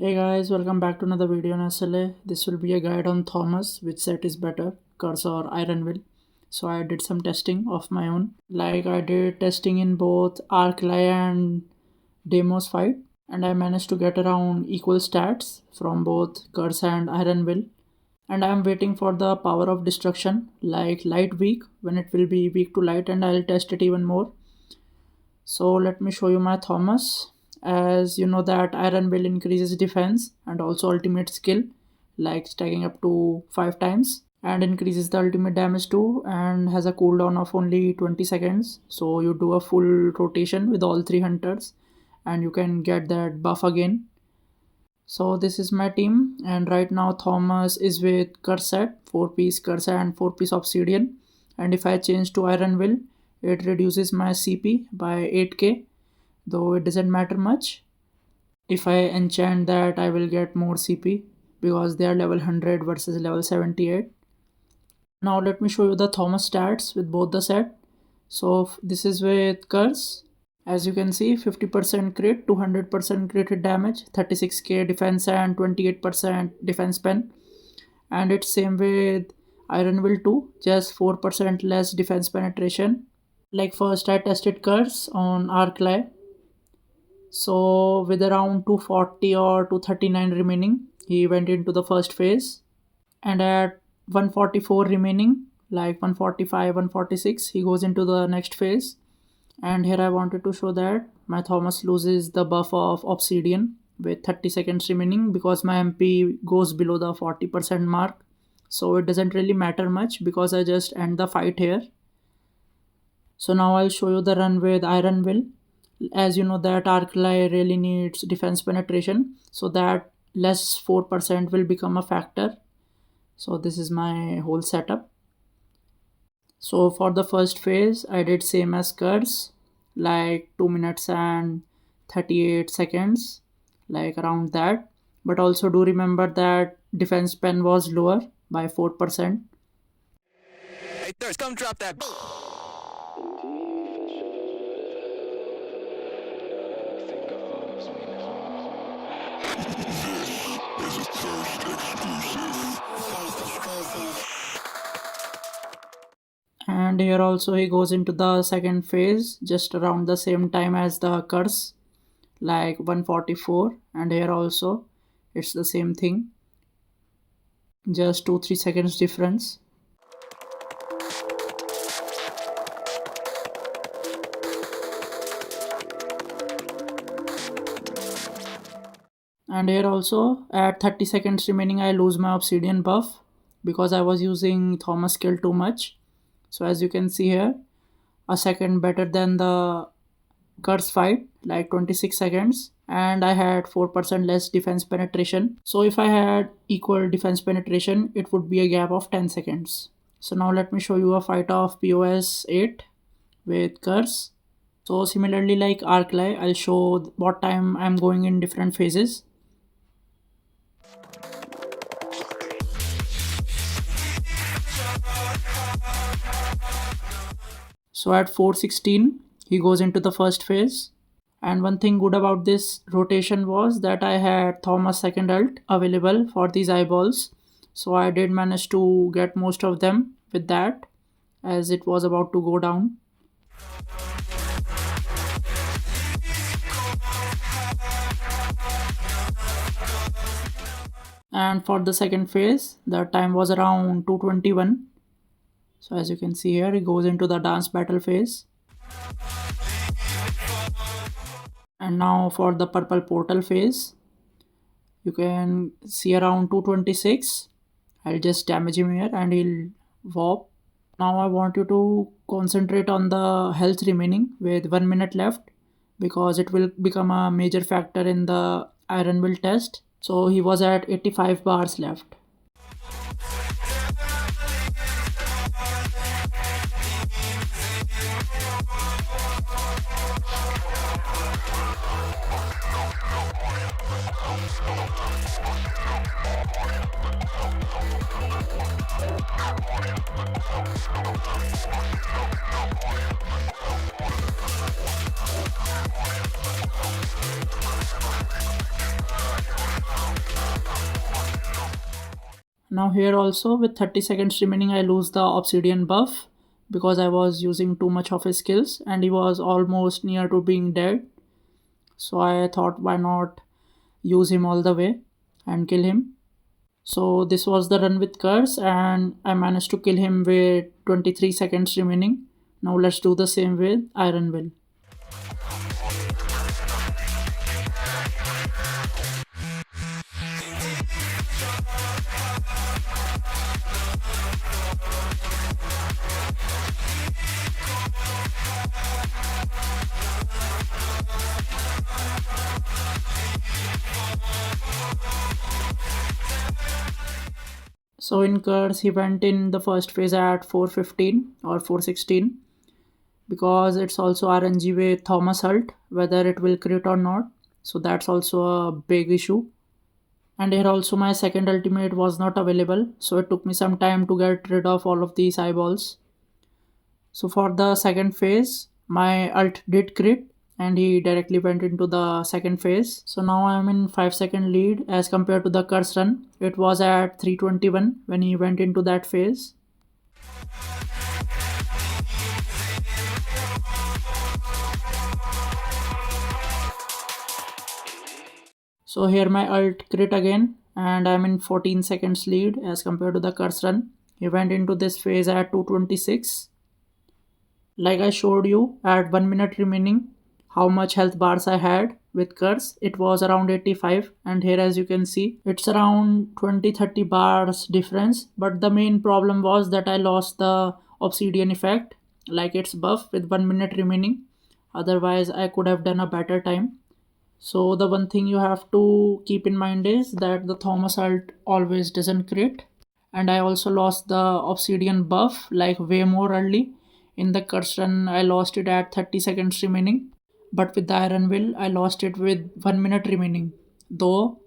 Hey guys, welcome back to another video on SLA. This will be a guide on Thomas, which set is better, Curse or Iron Will. So I did some testing of my own. Like I did testing in both Arclay and Demos fight, and I managed to get around equal stats from both Curse and Iron Will. And I am waiting for the power of destruction, like light weak, when it will be weak to light, and I'll test it even more. So let me show you my Thomas. As you know that Iron Will increases defense and also ultimate skill, like stacking up to 5 times, and increases the ultimate damage too, and has a cooldown of only 20 seconds. So you do a full rotation with all 3 hunters and you can get that buff again. So this is my team, and right now Thomas is with Curset, 4-piece Curset and 4-piece Obsidian. And if I change to Iron Will, it reduces my CP by 8k, though it doesn't matter much. If I enchant that, I will get more CP because they are level 100 versus level 78. Now let me show you the Thomas stats with both the set. So this is with Curse. As you can see, 50% crit, 200% crit damage, 36k defense and 28% defense pen. And it's same with Iron Will too, just 4% less defense penetration. Like first I tested Curse on Arclay. So with around 240 or 239 remaining, he went into the first phase. And at 144 remaining, like 145, 146, he goes into the next phase. And here I wanted to show that my Thomas loses the buff of Obsidian with 30 seconds remaining because my MP goes below the 40% mark. So it doesn't really matter much because I just end the fight here. So now I'll show you the run with Iron Will. As you know that Arclay really needs defense penetration, so that less 4% will become a factor. So this is my whole setup. So for the first phase, I did same as Curse, like 2 minutes and 38 seconds, like around that. But also do remember that defense pen was lower by 4%. Hey, Thirst, come drop that. And here also he goes into the second phase just around the same time as the Curse, like 144. And here also it's the same thing, just 2-3 seconds difference. And here also at 30 seconds remaining, I lose my Obsidian buff because I was using Thomas skill too much. So as you can see here, a second better than the Curse fight, like 26 seconds, and I had 4% less defense penetration. So if I had equal defense penetration, it would be a gap of 10 seconds. So now let me show you a fight of POS 8 with Curse. So similarly like Arclay, I'll show what time I'm going in different phases. So at 416, he goes into the first phase. And one thing good about this rotation was that I had Thomas second ult available for these eyeballs. So I did manage to get most of them with that as it was about to go down. And for the second phase, the time was around 221. So as you can see here, he goes into the dance battle phase. And now for the purple portal phase, you can see around 226. I'll just damage him here and he'll warp. Now I want you to concentrate on the health remaining with 1 minute left because it will become a major factor in the Iron Will test. So he was at 85 bars left. Now here also with 30 seconds remaining I lose the obsidian buff because I was using too much of his skills and he was almost near to being dead. So I thought why not use him all the way and kill him. So this was the run with curse and I managed to kill him with 23 seconds remaining. Now let's do the same with Iron Will. So in Curse, he went in the first phase at 415 or 416 because it's also RNG with Thomas Hult, whether it will crit or not. So that's also a big issue. And here also my second ultimate was not available, so it took me some time to get rid of all of these eyeballs. So for the second phase, my ult did crit and he directly went into the second phase. So now I'm in 5-second lead as compared to the curse run. It was at 321 when he went into that phase. So here my ult crit again and I'm in 14 seconds lead as compared to the curse run. He went into this phase at 226. Like I showed you at 1 minute remaining how much health bars I had with curse. It was around 85 and here as you can see it's around 20-30 bars difference, but the main problem was that I lost the obsidian effect like its buff with 1 minute remaining. Otherwise I could have done a better time. So the one thing you have to keep in mind is that the Thomas Hult always doesn't crit, and I also lost the obsidian buff like way more early. In the curse run I lost it at 30 seconds remaining, but with the Iron Will I lost it with 1 minute remaining, though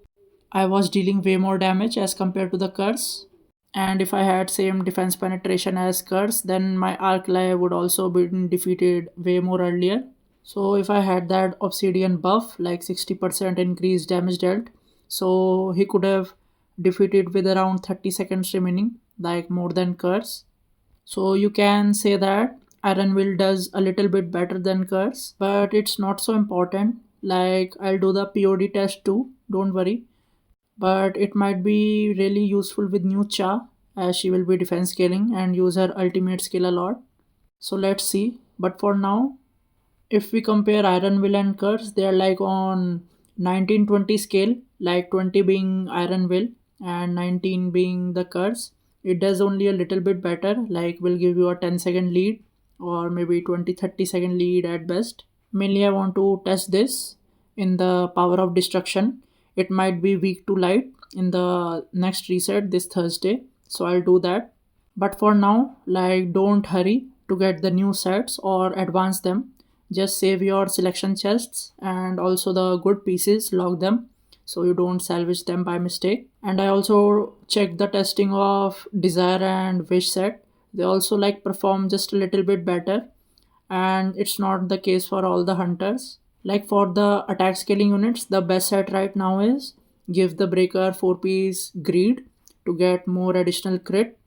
I was dealing way more damage as compared to the curse. And if I had same defense penetration as curse, then my Arclay would also be defeated way more earlier. So if I had that obsidian buff like 60% increased damage dealt, so he could have defeated with around 30 seconds remaining, like more than curse. So you can say that Iron Will does a little bit better than curse, but it's not so important. Like I'll do the POD test too, don't worry. But it might be really useful with new Cha as she will be defense scaling and use her ultimate skill a lot. So let's see. But for now, if we compare Iron Will and Curse, they are like on 19-20 scale, like 20 being Iron Will and 19 being the Curse. It does only a little bit better, like will give you a 10-second lead or maybe 20-30-second lead at best. Mainly I want to test this in the Power of Destruction. It might be weak to light in the next reset this Thursday, so I'll do that. But for now, like don't hurry to get the new sets or advance them. Just save your selection chests and also the good pieces, log them so you don't salvage them by mistake. And I also checked the testing of Desire and Wish set. They also like perform just a little bit better, and it's not the case for all the hunters. Like for the attack scaling units, the best set right now is give the breaker 4-piece greed to get more additional crit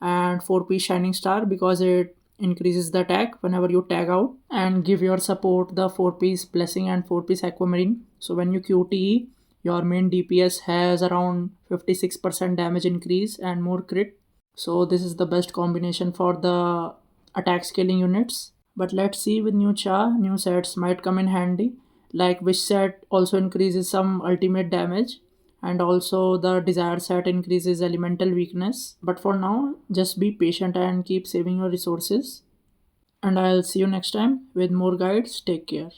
and 4-piece shining star because it increases the attack whenever you tag out, and give your support the 4-piece blessing and 4-piece aquamarine. So when you QTE, your main DPS has around 56% damage increase and more crit. So this is the best combination for the attack scaling units. But let's see with new Cha, new sets might come in handy. Like Wish set also increases some ultimate damage, and also the Desire set increases elemental weakness. But for now, just be patient and keep saving your resources. And I'll see you next time with more guides. Take care.